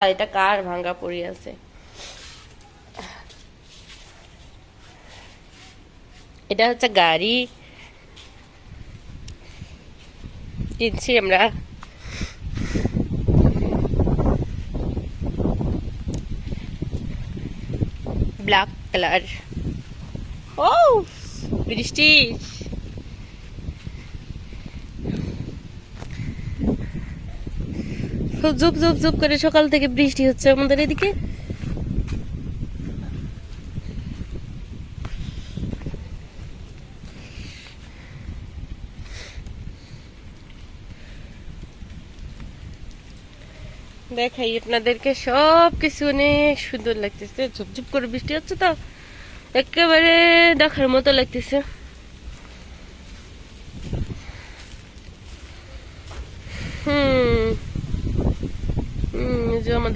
এটা কার ভাঙ্গা পড়ে আছে? এটা হচ্ছে গাড়ি কিনছি আমরা। Black colour. ও বৃষ্টি। খুব ঝুপ ঝুপ ঝুপ করে সকাল থেকে বৃষ্টি হচ্ছে আমাদের এদিকে। দেখাই আপনাদেরকে সব কিছু অনেক সুন্দর লাগতেছে, ঝুপঝুপ করে বৃষ্টি হচ্ছে তো একেবারে দেখার মতো লাগতেছে। হুম হুম, এই যে আমাদের